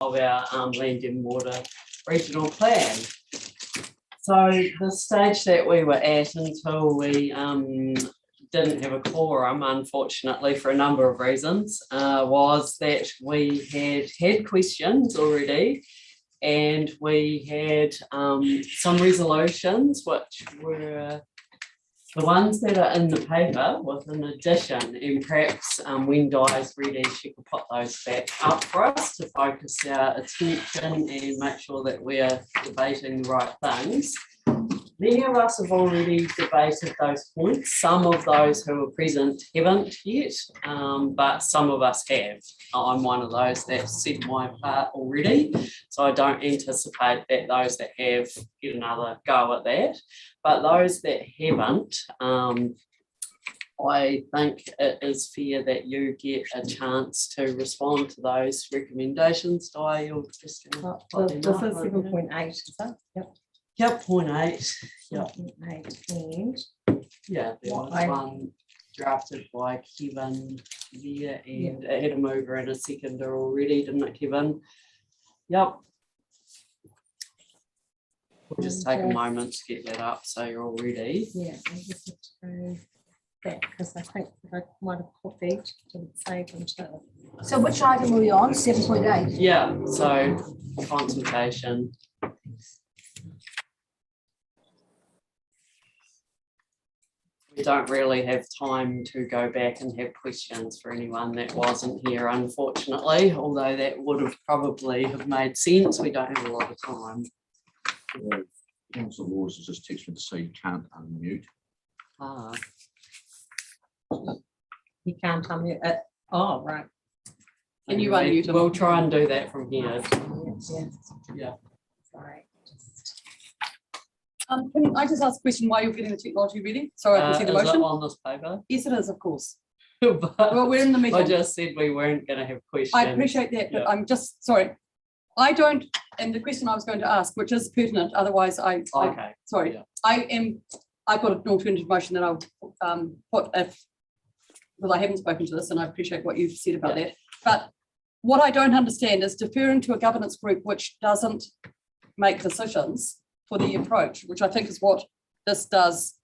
of our land and water regional plan. So the stage that we were at until we didn't have a quorum, unfortunately, for a number of reasons, was that we had questions already, and we had some resolutions, which were the ones that are in the paper with an addition, and perhaps when Di's ready, she could put those back up for us to focus our attention and make sure that we're debating the right things. Many of us have already debated those points. Some of those who are present haven't yet, but some of us have. I'm one of those that said my part already, so I don't anticipate that those that have get another go at that. But those that haven't, I think it is fair that you get a chance to respond to those recommendations. Di, you're just This is 7.8, is that? Yep. Yep, 0.8. Yep. 0.8 and Yeah, there was one drafted by Kevin there, and it had a mover and a seconder already, didn't it, Kevin? Yep. We'll just take a moment to get that up so you're all ready. yeah, I just have to go back because I think I might have copied, didn't save until. So which item were we on? 7.8. Yeah, so consultation. We don't really have time to go back and have questions for anyone that wasn't here, unfortunately, although that would have probably have made sense. We don't have a lot of time. Council Laws has just texted me to say you can't unmute. Ah, You can't unmute it. Oh, right. Can you anyway, unmute them? we'll try and do that from here. Yeah. Yeah. Sorry. Can I just ask a question while you're getting the technology ready? Sorry, I can see the Is it motion. on this paper? Yes, it is, of course. But Well, we're in the I meeting. just said we weren't going to have questions. I appreciate that, but Yeah. I'm just, sorry. I don't, and the question I was going to ask, which is pertinent, otherwise Okay. sorry, Yeah. I've got an alternative motion that I'll put if, because I haven't spoken to this and I appreciate what you've said about that. But what I don't understand is deferring to a governance group which doesn't make decisions for the approach, which I think is what this does.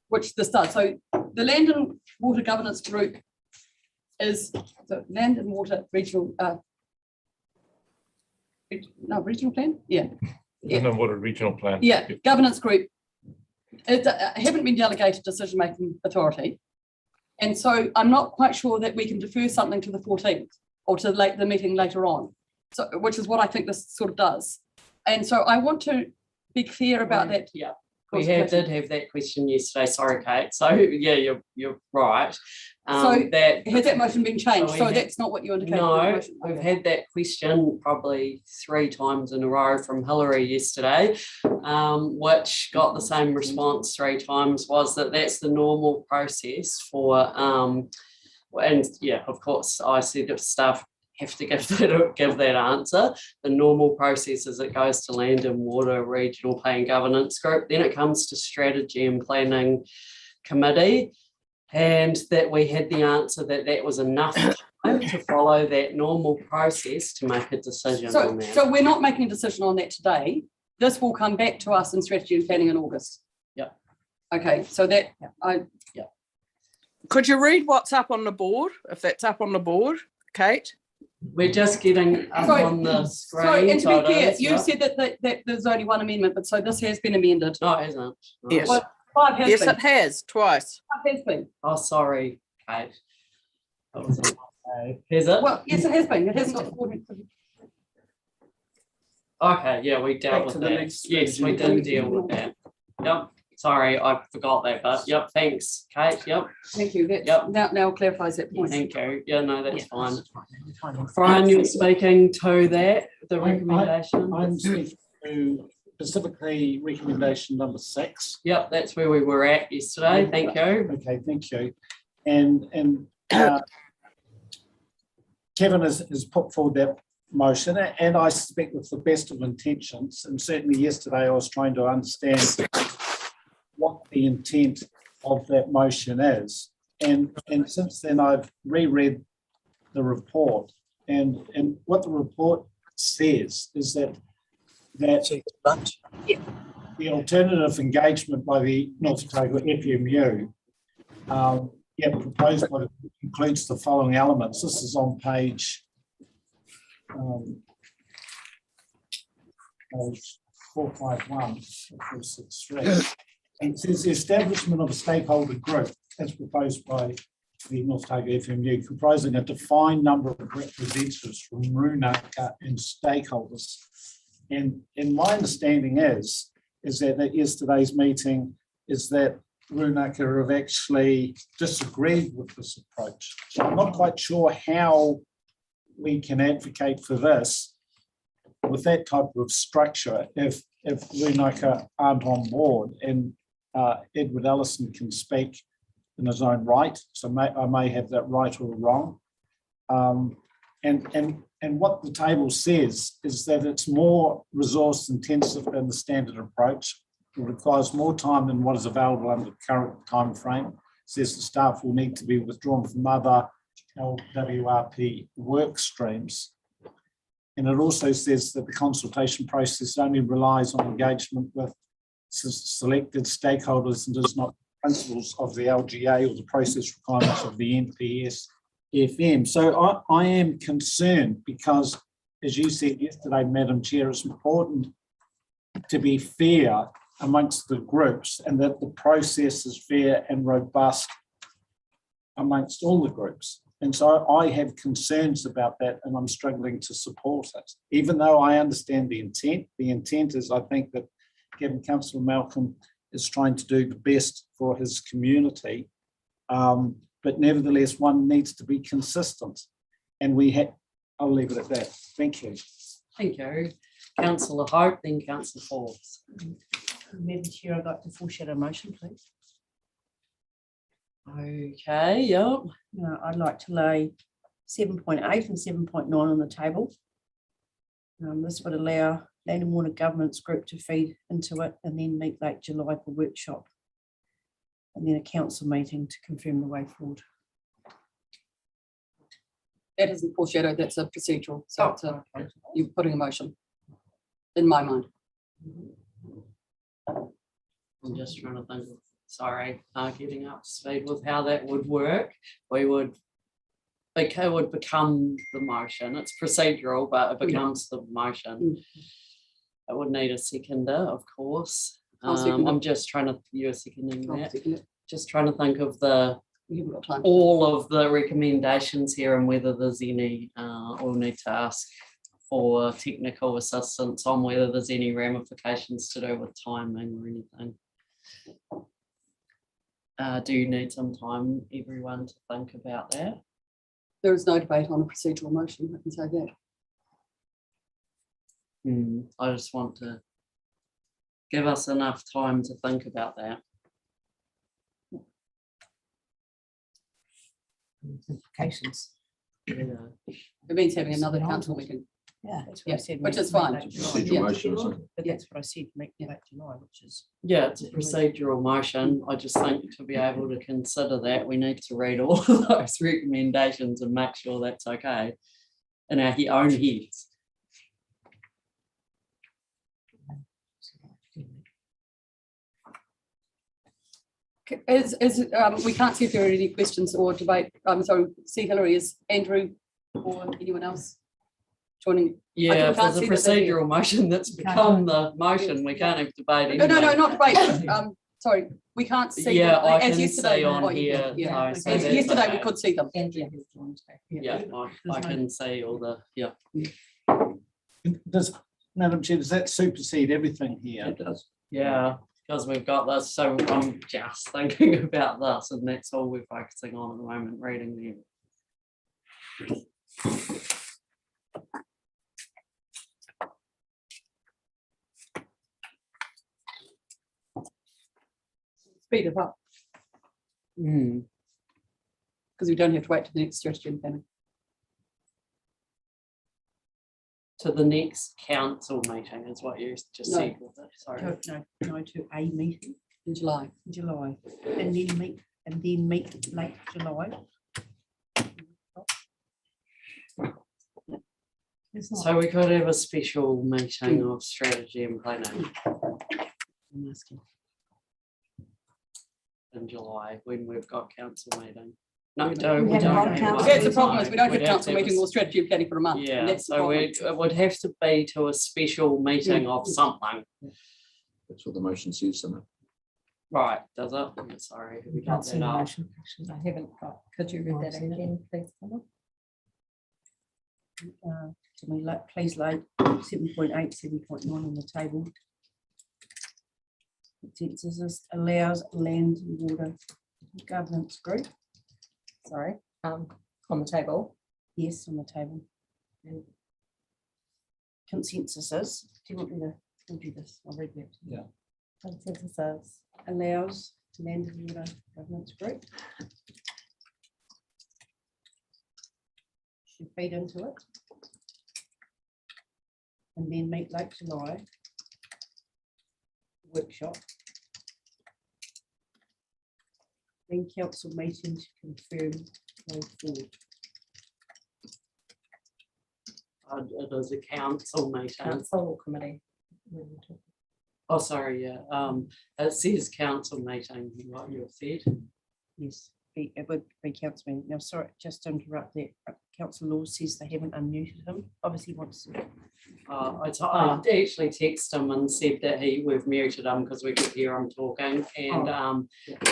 Which this does. So the Land and Water Governance Group is the Land and Water Regional regional plan? Yeah. Land and Water Regional Plan. Yeah, governance group. It haven't been delegated decision-making authority. And so I'm not quite sure that we can defer something to the 14th or to the meeting later on. So, which is what I think this sort of does. And so I want to be clear about that. Yeah. We did have that question yesterday. Sorry, Kate. So yeah, you're right. So that has that motion been changed? we So had- that's not what you indicated. in the No, motion. we've Okay. had that question probably 3 times in a row from Hillary yesterday, which got the same response 3 times, was that that's the normal process for, and yeah, of course, I said if staff have to give that answer. The normal process is it goes to Land and Water Regional Plan Governance Group, then it comes to Strategy and Planning Committee, and that we had the answer that was enough time to follow that normal process to make a decision on that. So we're not making a decision on that today. This will come back to us in Strategy and Planning in August. Yep. Okay, so that Could you read what's up on the board, if that's up on the board, Kate? We're just getting up Sorry, on the screen. sorry, and to so be clear, it is, you yeah. said that there's only one amendment, but so this has been amended. No, it isn't. Yes. Well, 5 has Yes, been. it has, twice. 5 has been. Oh, sorry, Kate. That was okay. Is it? Well, yes, it has been. It hasn't got. Okay, yeah, we dealt Back with to the that. next Yes, we strategy. did deal with that. Yep, sorry, I forgot that, but yep, thanks, Kate, yep, Thank you. That Yep. now clarifies that point. thank you. Yeah, no, that's Yeah. fine. Fine. Brian, you're speaking to that, the recommendation? I'm speaking to specifically recommendation number 6. Yep, that's where we were at yesterday, thank you. Okay, thank you. And Kevin has put forward that motion, and I suspect with the best of intentions, and certainly yesterday I was trying to understand what the intent of that motion is. And since then I've reread the report, And what the report says is that the alternative engagement by the North Otago FMU proposed by includes the following elements. This is on page 451, 463. And it says the establishment of a stakeholder group as proposed by the North Otago FMU, comprising a defined number of representatives from Runaka and stakeholders. And my understanding is that at yesterday's meeting is that Runaka have actually disagreed with this approach. So I'm not quite sure how we can advocate for this with that type of structure if Runaka aren't on board, and Edward Ellison can speak in his own right. So I may have that right or wrong. And what the table says is that it's more resource intensive than the standard approach. It requires more time than what is available under the current time frame. It says the staff will need to be withdrawn from other LWRP work streams. And it also says that the consultation process only relies on engagement with selected stakeholders and does not principles of the LGA or the process requirements of the NPS FM. So I am concerned because, as you said yesterday, Madam Chair, it's important to be fair amongst the groups and that the process is fair and robust amongst all the groups. And so I have concerns about that, and I'm struggling to support it, even though I understand the intent. The intent is, I think, that Councillor Malcolm is trying to do the best for his community. But nevertheless, one needs to be consistent. And I'll leave it at that. Thank you. Thank you. Councillor Hope, then Councillor Forbes. Madam Chair, I'd like to foreshadow motion, please. Okay, yep. I'd like to lay 7.8 and 7.9 on the table. This would allow Land and Water Governance Group to feed into it and then meet late July for workshop. And then a council meeting to confirm the way forward. That isn't foreshadowed, that's a procedural. So it's you're putting a motion, in my mind. I'm just trying to think of, sorry, getting up to speed with how that would work. It would become the motion. It's procedural, but it becomes the motion. It would need a seconder, of course. I'll second it. I'm just trying to, you're seconding I'll that. second it. Just trying to think of We haven't got time. all of the recommendations here and whether there's any, we'll need to ask for technical assistance on whether there's any ramifications to do with timing or anything. Do you need some time, everyone, to think about that? There is no debate on a procedural motion, I can say that. I just want to give us enough time to think about that. Implications. Yeah. It means having another council meeting, Yeah. That's what I Yeah, said. which meet is fine. late July. Procedural Yeah. motion or something. But that's what I said, make late July, which is. Yeah, it's a procedural motion. I just think to be able to consider that, we need to read all of those recommendations and make sure that's okay in our own heads. We can't see if there are any questions or debate. I'm sorry, see Hillary, is Andrew or anyone else joining? Yeah, if can't there's a see that they're here. procedural motion that's become the motion, we can't have debate. No, anyway. not debate. Sorry, we can't see. Yeah, them. I As can yesterday, see on what you here. did, yeah. so As that's yesterday, we okay. could see them. Yeah, I can see all the, yeah. Madam Chair, does that supersede everything here? It does. Yeah, because we've got this, so I'm just thinking about this, and that's all we're focusing on at the moment, reading them. Speed it up, because we don't have to wait to the next strategy and planning. To the next council meeting is what you just No. said with it, sorry. No, to a meeting In July. in July, and then meet late July. It's not. So we could have a special meeting of strategy and planning. I'm asking. In July, when we've got council meeting. No, we don't. We We haven't got don't a have council one. That's the problem is we don't We'd have council to meeting a- or strategy and planning for a month. and Yeah, that's the so problem. it would have to be to a special meeting of something. That's what the motion says, isn't it? Right, does it? I'm sorry, have we got Can't see that the up? motion, actually. I haven't got, could you read that again, please? Paula? Can we please lay 7.8, 7.9 on the table? Consensus allows land and water governance group. Sorry, on the table. Yes, on the table. Consensus is, do you want me to do this? I'll read that. Yeah. Consensus says, Allows land and water governance group should feed into it. And then meet late July workshop. Then council meeting to confirm way forward. It is a council meeting. council committee. Oh, sorry, yeah, it says council meeting, what you've said. Yes, it would be council meeting. Now, sorry, just to interrupt that. Council Law says they haven't unmuted him. Obviously wants to. I actually texted him and said that we've muted him because we could hear him talking, and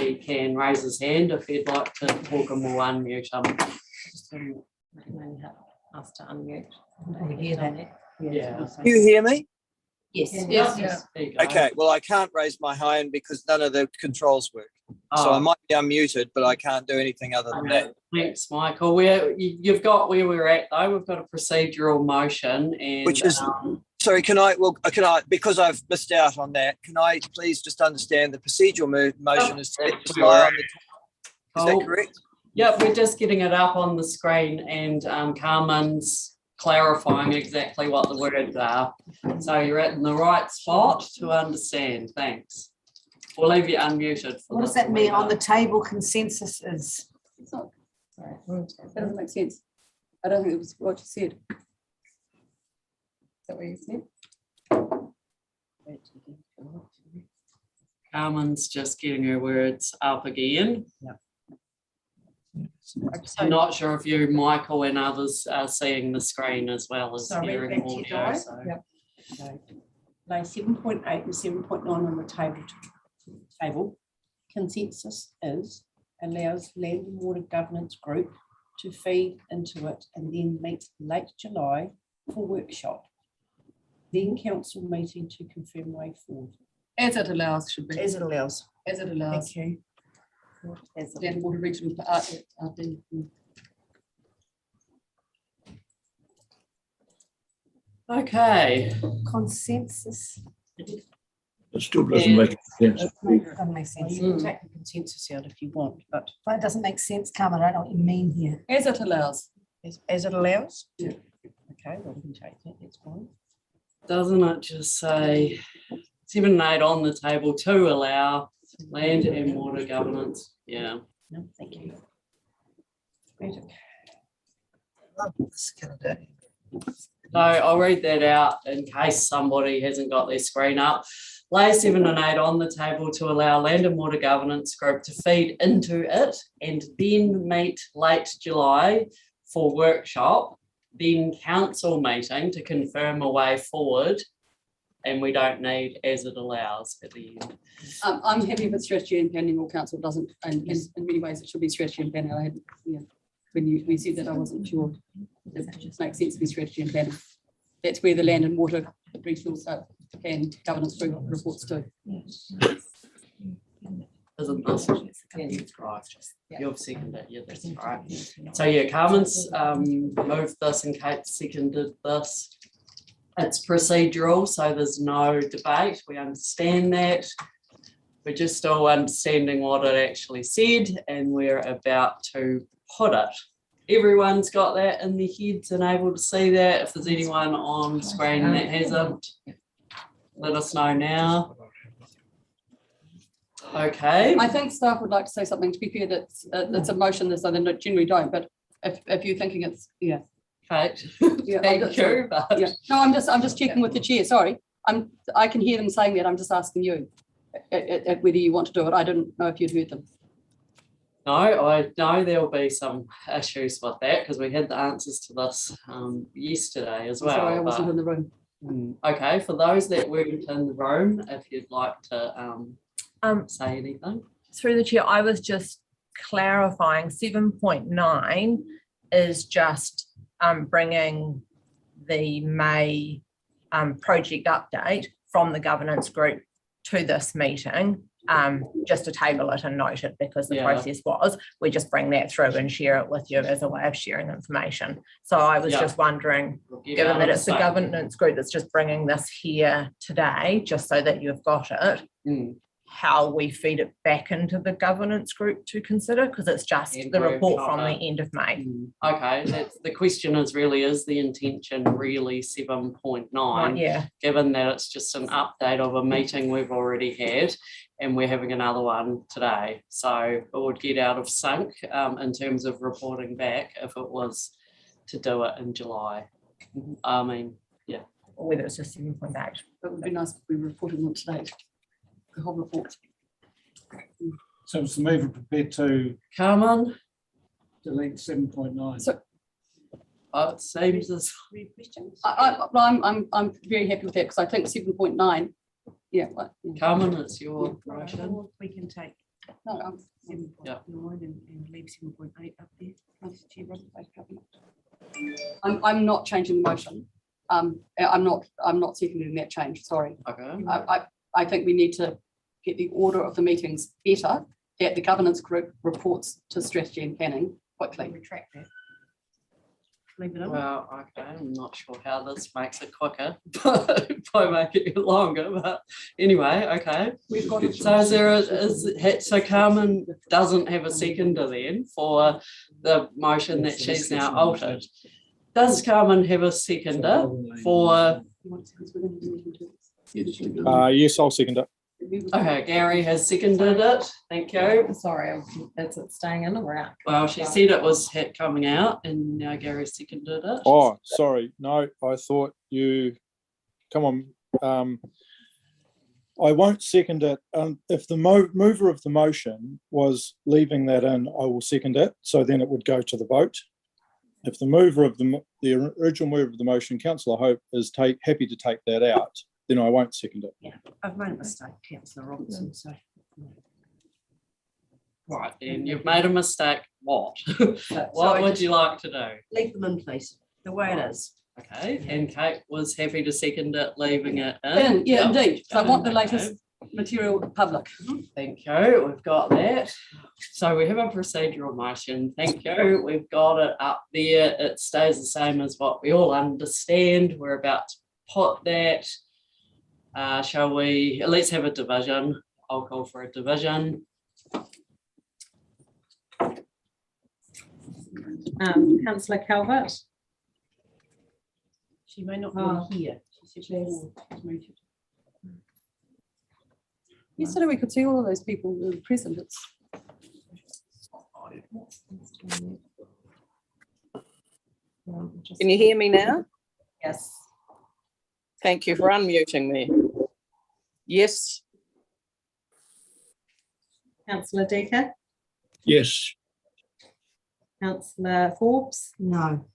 he can raise his hand if he'd like to talk, and we'll unmute him. Just mainly have us to unmute. We hear that. Yeah. You hear me? Yes. Yes. There you go. Okay, well, I can't raise my hand because none of the controls work. So I Oh, might be unmuted, but I can't do anything other than that. thanks, Michael. You've got where we're at though. We've got a procedural motion and. Which is- Sorry, can I, because I've missed out on that, can I please just understand the procedural motion is to That's lie on correct. the, is that correct? Yeah, we're just getting it up on the screen and Carmen's clarifying exactly what the words are. So you're in the right spot to understand. Thanks. We'll leave you unmuted. for What does this that mean on the later. table consensus is? It's not, Sorry. that doesn't make sense. I don't think it was what you said. Is that what you said? Carmen's just getting her words up again. I'm So, not sure if you, Michael, and others are seeing the screen as well as Sorry, hearing back to you, audio. Di. So. Yep. lay 7.8 and 7.9 on the table. Consensus is allows land and water governance group to feed into it and then meet late July for workshop. Then council meeting to confirm way forward. As it allows, should be, As it allows. as it allows. Thank you. As a- Land water regional. Okay. Consensus. It still doesn't make sense. Doesn't make sense. You can take the consensus out if you want, but But it doesn't make sense, Carmen. I don't know what you mean here. As it allows. as it allows? Yeah. Okay, well, we can take that, that's fine. Doesn't it just say 7 and 8 on the table to allow land and water governance? Yeah. No, thank you. Read it. So I'll read that out in case somebody hasn't got their screen up. Lay 7 and 8 on the table to allow land and water governance group to feed into it and then meet late July for workshop, then council meeting to confirm a way forward. And we don't need as it allows at the end. I'm happy with strategy and planning, or council doesn't, and in many ways it should be strategy and planning. I had, when we said that, I wasn't sure. It just makes sense to be strategy and planning. That's where the land and water regional and governance group reports to. Isn't this? Right. You've seconded it, yeah, that's right. So yeah, Carmen's moved this and Kate seconded this. It's procedural, so there's no debate. We understand that. We're just still understanding what it actually said and we're about to put it. Everyone's got that in their heads and able to see that. If there's anyone on screen that hasn't, let us know now. Okay. I think staff would like to say something. To be fair, that's it's a motion that so they generally don't, but if you're thinking it's, Kate. Yeah, Thank I'm just- you, but Yeah, no, I'm just checking with the chair, sorry. I can hear them saying that, I'm just asking you whether you want to do it. I didn't know if you'd heard them. no, I know there'll be some issues with that because we had the answers to this yesterday as well. Sorry, I wasn't but- in the room. Okay, for those that weren't in the room, if you'd like to say anything. Through the chair, I was just clarifying 7.9 is just bringing the May project update from the governance group to this meeting, just to table it and note it because the Yeah. process was, we just bring that through and share it with you as a way of sharing information. So I was Yeah. just wondering, We'll get given out that of it's the sight. governance group that's just bringing this here today, just so that you've got it, Mm. how we feed it back into the governance group to consider, because it's just And the we're report from not, the end of May. Okay, that's the question is the intention really 7.9, Yeah, given that it's just an update of a meeting we've already had and we're having another one today. So it would get out of sync in terms of reporting back if it was to do it in July. I mean, or whether it's just 7.8. It would be nice if we reported on today. The whole report. So it's the mover prepared to Carmen, delete 7.9. So it seems as I'm very happy with that because I think 7.9. Yeah. Carmen, it's your motion. Or we can take No, I'm- 7.9 and leave 7.8 up there. I'm not changing the motion. I'm not seconding that change, sorry. Okay. I think we need to get the order of the meetings better, that the governance group reports to strategy and planning quickly. Retract that. Leave it on. Well, okay, I'm not sure how this makes it quicker, by making it longer, but anyway, okay. We've got it. So so Carmen doesn't have a seconder then for the motion that she's now altered. Does Carmen have a seconder for, Yes, I'll second it. okay, Gary has seconded it, thank you. Sorry, is it staying in or out? Well, she said it was coming out and now Gary seconded it. Oh, sorry. No, I thought you, come on. I won't second it. If the mover of the motion was leaving that in, I will second it. So then it would go to the vote. If the mover of the original mover of the motion, Councillor Hope, is happy to take that out, then I won't second it. I've made a mistake, Councillor Robinson, so. Right, then you've made a mistake, what? So What I would just- you like to do? Leave them in, please, the way it is. Okay, and Kate was happy to second it, leaving it in. Yeah, Yep. indeed. So I want the Okay. latest material public. Thank you, we've got that. So we have a procedural motion, thank you, we've got it up there, it stays the same as what we all understand, we're about to put that. Shall we, let's have a division, I'll call for a division. Councillor Calvert, She may not Oh. be here. She said Please. she's muted. Yesterday we could see all of those people who were present. It's Can you hear me now? yes. Thank you for unmuting me. Yes, Councillor Decker, Yes. Councillor Forbes, No.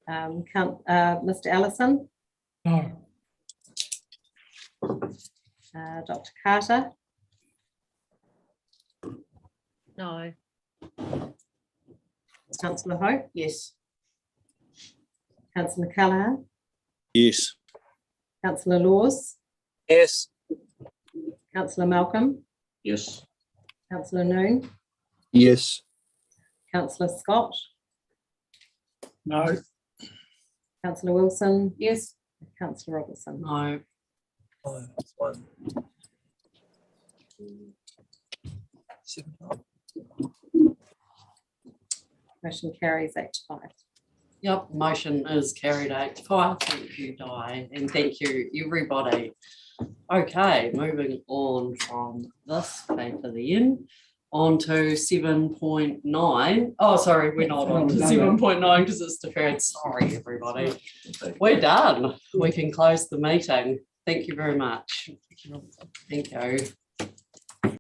Mr. Ellison, No. Dr. Carter, No. Councillor Hope, Yes. Councillor Callaghan, Yes. Councillor Laws, Yes. Councillor Malcolm, Yes. Councillor Noon, Yes. Councillor Scott, No. Councillor Wilson, yes, Councillor Robertson. No, Motion carries 8-5. yep, motion is carried 8-5, thank you, Di, and thank you, everybody. Okay, moving on from this paper then, on to 7.9. Oh, sorry, we're not on to 7.9 because it's deferred. Sorry, everybody. We're done. We can close the meeting. Thank you very much. Thank you.